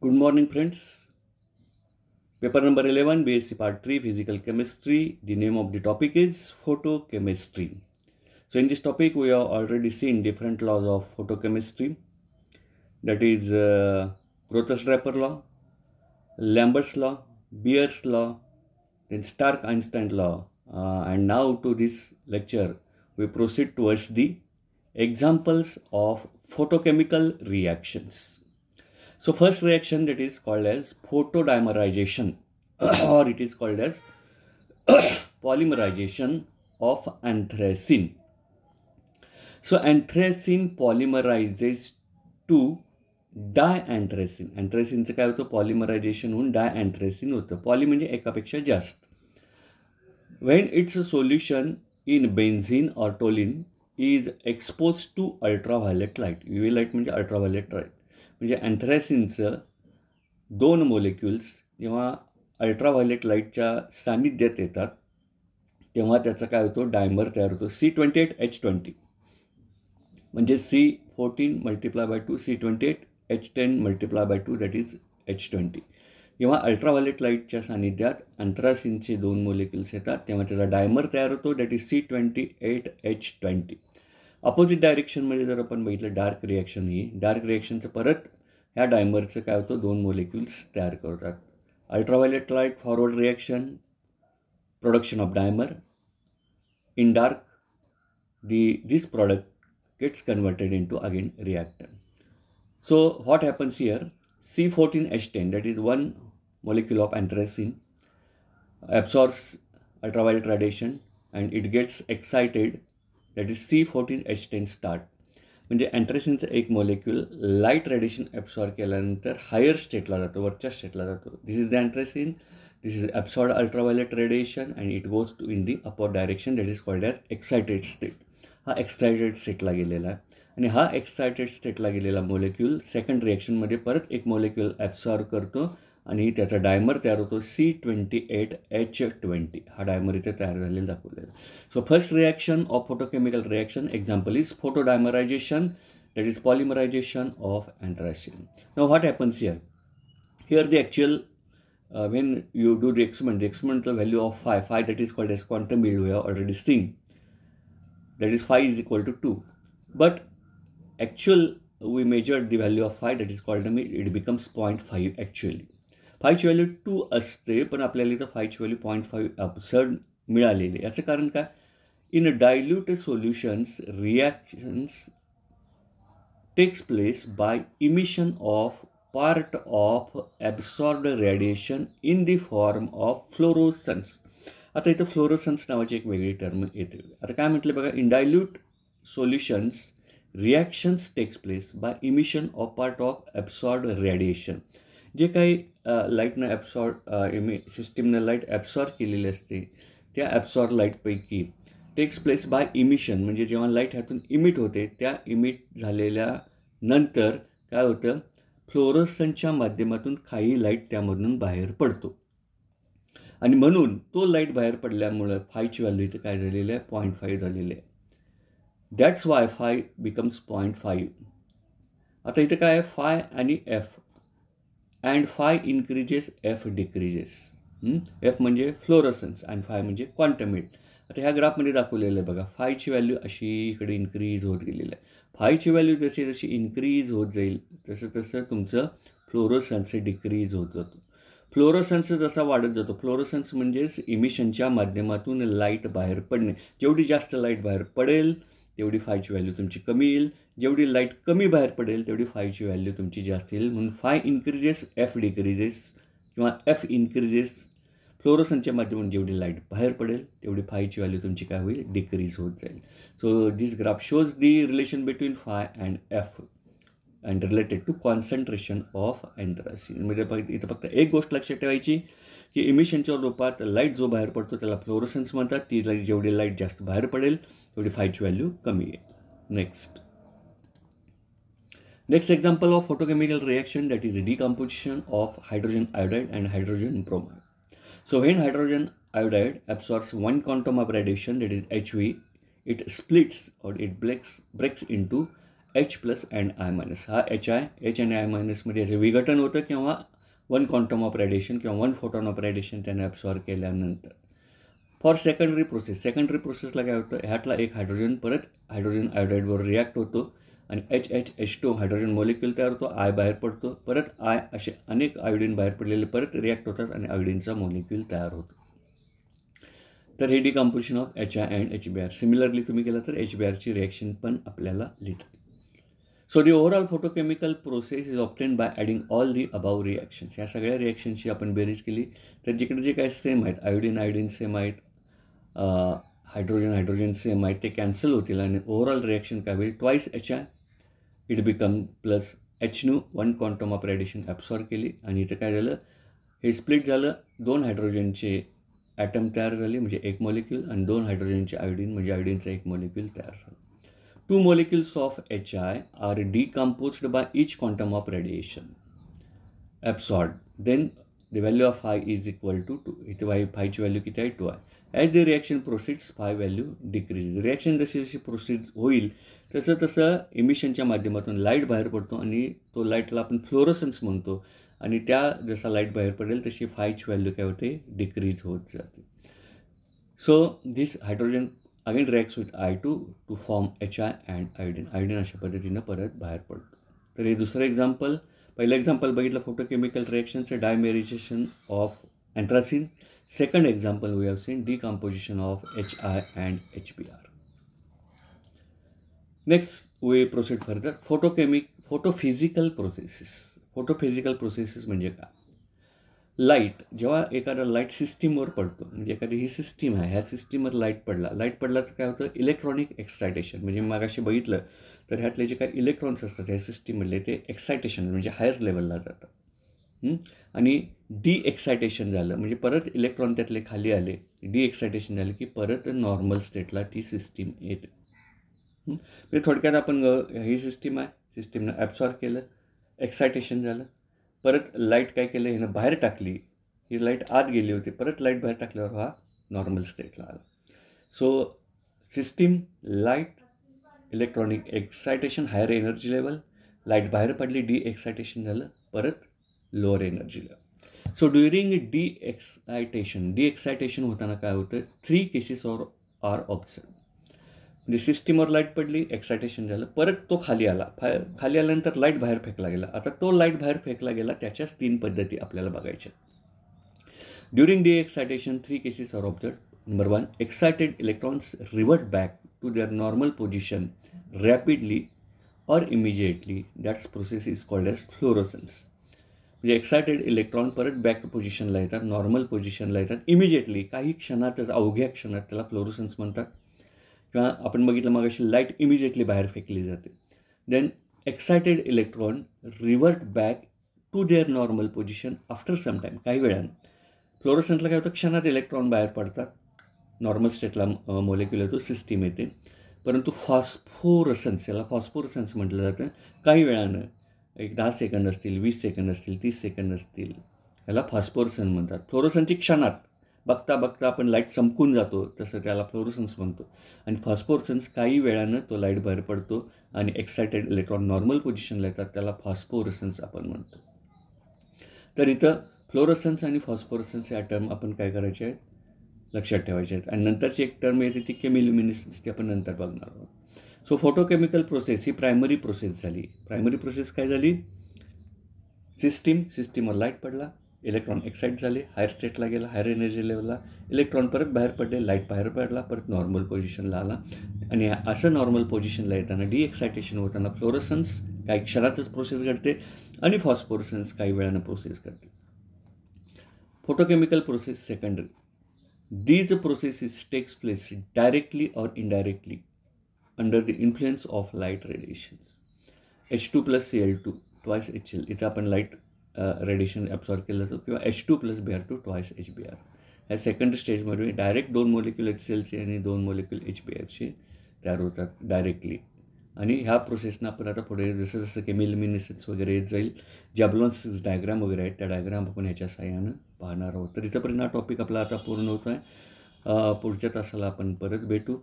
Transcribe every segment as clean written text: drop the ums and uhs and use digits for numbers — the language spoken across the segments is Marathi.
Good morning, friends. Paper number 11, BSc Part 3, Physical Chemistry. The name of the topic is photochemistry. So in this topic, we have already seen different laws of photochemistry. That is Groth-Draper law, Lambert's law, Beer's law, then Stark-Einstein law. And now to this lecture, we proceed towards the examples of photochemical reactions. So first reaction, that is called as photodimerization or it is called as polymerization of anthracene. So anthracene polymerizes to डायअँथ्रेसिन. अँथ्रेसिनचं काय होतं, पॉलिमरायझेशन होऊन डायअँथ्रेसिन होतं. पॉली म्हणजे एकापेक्षा जास्त. When its solution in benzene or toluene is exposed to ultraviolet light. UV light म्हणजे अल्ट्राव्हायोलेट लाईट. म्हणजे अँथ्रॅसिनचं दोन मोलिक्युल्स जेव्हा अल्ट्राव्हायोलेट लाईटच्या सानिध्यात येतात तेव्हा त्याचा काय होतो, डायमर तयार होतो. C28H20 म्हणजे C14 multiply by 2, C28 H10 multiply by 2, that is H20. जेव्हा अल्ट्राव्हायोलेट लाईटच्या सानिध्यात अँथ्रॅसिनचे दोन मोलिक्युल्स येतात तेव्हा त्याचा डायमर तयार होतो, दॅट इज C28H20. अपोजिट डायरेक्शनमध्ये जर आपण बघितलं डार्क रिॲक्शन, ही डार्क रिॲक्शनचं परत ह्या डायमरचं काय होतं, दोन मोलिक्युल्स तयार करतात. Ultraviolet light forward reaction, production of dimer. In dark this product gets converted into again reactant. So what happens here, C14H10, that is one molecule of anthracene, absorbs ultraviolet radiation and it gets excited, that is C14H10 start. म्हणजे अँथ्रॅसिनचं एक मोलिक्यूल लाईट रेडिएशन ॲब्सॉर्ब केल्यानंतर हायर स्टेटला जातो, वरच्या स्टेटला जातो. This is the anthracene, this is absorb ultraviolet radiation and it goes to in the upper direction, that is called as excited state. हा एक्सायटेड स्टेटला गेलेला आहे आणि हा एक्सायटेड स्टेटला गेलेला मोलिक्यूल सेकंड रिॲक्शनमध्ये परत एक मोलिक्यूल ॲब्सॉर्ब करतो आणि त्याचा डायमर तयार होतो C28H20. हा डायमर इथे तयार झालेला दाखवलेला. So first reaction of photochemical reaction example is photodimerization, that is polymerization of anthracene. Now what happens here, here the actual when you do the experimental value of phi, that is called as quantum yield, we have already seen, that is phi is equal to 2. But actual we measured the value of phi, that is quantum yield, it becomes 0.5 actually. फायची value 2 असते पण आपल्याला इथं फायची व्हॅल्यू 0.5 absurd मिळालेली. याचं कारण काय, in dilute solutions reactions takes place by emission of part of absorbed radiation in the form of fluorescence. आता इथं फ्लोरोसन्स नावाची एक वेगळी टर्म येते. आता काय म्हटलं बघा, in dilute solutions reactions takes place by emission of part of absorbed radiation. जे काही लाईटनं सिस्टीमनं लाईट ॲब्सॉर्ब केलेली असते त्या ॲब्सॉर्ब लाईटपैकी टेक्स प्लेस बाय इमिशन म्हणजे जेव्हा लाईट ह्यातून इमिट होते त्या इमिट झालेल्या नंतर काय होतं, फ्लोरोसन्सच्या माध्यमातून काही लाईट त्यामधून बाहेर पडतो आणि म्हणून तो लाईट बाहेर पडल्यामुळं फायची व्हॅल्यू इथे काय झालेली आहे, 0.5 झालेली आहे. That's why five becomes 0.5. आता इथे काय आहे, फाय आणि F, and five increases F decreases. F म्हणजे फ्लोरोसन्स आणि फाय म्हणजे क्वांटम yield. आता ह्या ग्राफमध्ये दाखवलेलं आहे बघा, फायची व्हॅल्यू अशी इकडे इन्क्रीज होत गेलेली आहे. फायची व्हॅल्यू जशी जशी इन्क्रीज होत जाईल तसं तसं तुमचं फ्लोरोसन्स डिक्रीज होत जातो. फ्लोरोसन्स जसा वाढत जातो, फ्लोरोसन्स म्हणजेच इमिशनच्या माध्यमातून लाईट बाहेर पडणे. जेवढी जास्त लाईट बाहेर पडेल तेवढी फायची व्हॅल्यू तुमची कमी येईल, जेवढी लाईट कमी बाहेर पडेल तेवढी फायची व्हॅल्यू तुमची जास्त येईल. म्हणून फाय इन्क्रीजेस एफ डिक्रीजेस किंवा एफ इन्क्रीजेस. फ्लोरोसन्सच्या माध्यमातून जेवढी लाईट बाहेर पडेल तेवढी फायची व्हॅल्यू तुमची काय होईल, डिक्रीज होत जाईल. So this graph shows the relation between phi and F and related to concentration of anthracene. म्हणजे इथं फक्त एक गोष्ट लक्षात ठेवायची की इमिशनच्या रूपात लाईट जो बाहेर पडतो त्याला फ्लोरोसन्स म्हणतात. ती लाईट जेवढी लाईट जास्त बाहेर पडेल तेवढी फायची व्हॅल्यू कमी येईल. Next example of photochemical reaction, that is decomposition of hydrogen iodide and hydrogen bromide. So when hydrogen iodide absorbs one quantum of radiation, that is Hv, it splits or it breaks into H plus and I minus. हा H आणि I मायनसमध्ये याचं विघटन होतं किंवा 1 क्वांटम ऑफ रेडिएशन किंवा 1 फोटॉन ऑफ रेडिएशन त्याने ॲब्सॉर्ब केल्यानंतर. फॉर सेकंडरी प्रोसेसला काय होतं, ह्यातला एक हायड्रोजन परत हायड्रोजन आयोडाईडवर रिॲक्ट होतो आणि H2 हायड्रोजन मॉलिक्यूल तयार होतो, I बाहेर पडतो, परत I असे अनेक आयोडीन बाहेर पडलेले परत रिॲक्ट होतात आणि आयोडीनचा मॉलिक्यूल तयार होतो. तर हे decomposition of HI and HBr. Similarly तुम्ही केलं तर HBrची रिॲक्शन पण आपल्याला लिहिता येईल. So the overall photochemical process is obtain bye adding all the above reactions. या सगळ्या रिॲक्शन्सची आपण बेरीज केली तर जिकडे जे काही सेम आहेत, आयोडीन सेम आहेत, हायड्रोजन सेम आहेत, ते कॅन्सल होतील आणि ओव्हरऑल रिॲक्शन काय होईल, twice HI it become plus H, 1 quantum of radiation absorb केली आणि इथं काय झालं, हे स्प्लिट झालं, 2 हायड्रोजनचे ॲटम तयार झाले म्हणजे एक मॉलिक्यूल आणि 2 हायड्रोजनचे आयोडीन म्हणजे आयोडीनचा एक मॉलिक्यूल तयार झाला. 2 molecules of HI are decomposed by each quantum of radiation absorbed. Then the value of phi is equal to 2. इथे phi ची व्हॅल्यू किती आहे, 2 आहे. As the reaction proceeds, phi value decreases. Reaction जशी जशी प्रोसीड होईल तसं तसं इमिशनच्या माध्यमातून लाईट बाहेर पडतो आणि तो लाईटला आपण फ्लोरोसन्स म्हणतो आणि त्या जसा लाईट बाहेर पडेल तशी फायची व्हॅल्यू काय होते, डिक्रीज होत जाते. So this hydrogen again reacts with I2 to form HI and iodine अशा पद्धतीनं परत बाहेर पडतो. तर हे दुसरं एक्झाम्पल. पहिलं एक्झाम्पल बघितलं फोटोकेमिकल रिॲक्शनचं dimerization of anthracene. Second example we have seen decomposition of HI and HBr. Next we proceed further. Photophysical processes म्हणजे काय, लाईट जेव्हा एखादा लाईट सिस्टीमवर पडतो म्हणजे एखादी ही सिस्टीम आहे, ह्या सिस्टीमवर लाईट पडला तर काय होतं, इलेक्ट्रॉनिक एक्सायटेशन. म्हणजे मागाशी बघितलं तर ह्यातले जे काही इलेक्ट्रॉन्स असतात ह्या सिस्टीममधले ते एक्सायटेशन म्हणजे हायर लेवलला जातात आणि डी एक्सायटेशन झालं म्हणजे परत इलेक्ट्रॉन त्यातले खाली आले, डी एक्सायटेशन झालं की परत नॉर्मल स्टेटला ती सिस्टीम येते. म्हणजे थोडक्यात आपण ही सिस्टीम आहे, सिस्टीमनं ॲब्सॉर्ब केलं, एक्सायटेशन झालं, परत लाईट काय केलं, ह्यानं बाहेर टाकली, ही लाईट आत गेली होती, परत लाईट बाहेर टाकल्यावर हा नॉर्मल स्टेटला आला. So system, light, electronic excitation, higher energy level, light बाहेर पडली, डी एक्सायटेशन झालं, परत lower energy level. So during de excitation होताना काय होतं, 3 केसेस आर ऑब्झर्व. म्हणजे सिस्टीमवर लाईट पडली, एक्सायटेशन झालं, परत तो खाली आल्यानंतर लाईट बाहेर फेकला गेला. आता तो लाईट बाहेर फेकला गेला त्याच्याच 3 पद्धती आपल्याला बघायच्या. During de excitation 3 cases are observe. Number 1, excited electrons revert back to their normal position rapidly or immediately. That's process is called as fluorescence. म्हणजे एक्सायटेड इलेक्ट्रॉन परत बॅक पोझिशनला येतात, नॉर्मल पोझिशनला येतात, इमिजिएटली काही क्षणातच, अवघ्या क्षणात, त्याला फ्लोरोसन्स म्हणतात. किंवा आपण बघितलं मग अशी लाईट इमिजिएटली बाहेर फेकली जाते. Then excited electron revert back to their normal position after some time. काही वेळानं फ्लोरोसन्सला काय होतं, क्षणात इलेक्ट्रॉन बाहेर पडतात, नॉर्मल स्टेटला मॉलिक्यूल येतो, सिस्टीम येते. परंतु याला फॉस्फोरसन्स म्हटलं जातं. काही वेळानं 10 सेकंद असतील, 20 सेकंद असतील, 30 सेकंद असतील, याला फॉस्फोरसन म्हणतात. फ्लोरोसनची क्षणात बघता आपण लाईट चमकून जातो तसं त्याला फ्लोरोसन्स म्हणतो. आणि फॉस्फोरसन्स काही वेळानं तो लाईट बाहेर पडतो आणि एक्सायटेड इलेक्ट्रॉन नॉर्मल पोझिशनला येतात, त्याला फॉस्फोरसन्स आपण म्हणतो. तर इथं फ्लोरोसन्स आणि फॉस्फोरसन्स या टर्म आपण काय करायचे आहेत, लक्षात ठेवायचे आहेत. आणि नंतरची एक टर्म येते ती केमिल्युमिनेसन्स, ती आपण नंतर बघणार आहोत. सो फोटोकेमिकल प्रोसेस ही प्रायमरी प्रोसेस झाली. प्रायमरी प्रोसेस काय झाली, सिस्टीमवर लाईट पडला, इलेक्ट्रॉन एक्साइट झाले, हायर स्टेटला गेला, हायर एनर्जी लेवलला, इलेक्ट्रॉन परत बाहेर पडले, लाईट बाहेर पडला, परत नॉर्मल पोझिशनला आला. आणि असं नॉर्मल पोझिशनला येताना डी एक्सायटेशन होताना फ्लोरोसन्स काही क्षणातच प्रोसेस घडते आणि फॉस्फोरसन्स काही वेळानं प्रोसेस करते. Photochemical process secondary. These processes takes place directly or indirectly under the influence of light radiations. H2 plus Cl2 twice HL. इथं आपण लाईट रेडिएशन ॲब्सॉर्ब केलं जातं किंवा H2 plus Br2 twice HBr. ह्या सेकंड स्टेजमध्ये डायरेक्ट 2 मॉलिक्यूल HClचे आणि 2 मॉलिक्यूल HBrचे तयार होतात डायरेक्टली. आणि ह्या प्रोसेसनं आपण आता पुढे जसं जसं केमिल्युमिनेसन्स वगैरे येत जाईल, जॅबलॉन्स डायग्राम वगैरे आहेत त्या डायग्राम आपण ह्याच्या साहाय्यानं पाहणार आहोत. तर इथंपर्यंत हा टॉपिक आपला आता पूर्ण होतो आहे. पुढच्या तासाला आपण परत भेटू.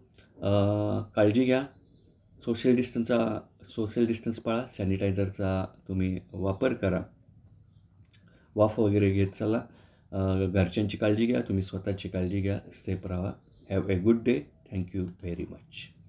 काळजी घ्या, सोशल डिस्टन्स पाळा, सॅनिटायझरचा तुम्ही वापर करा, वाफ वगैरे घेत चला, घरच्यांची काळजी घ्या, तुम्ही स्वतःची काळजी घ्या, सेफ राहा. Have a good day. Thank you very much.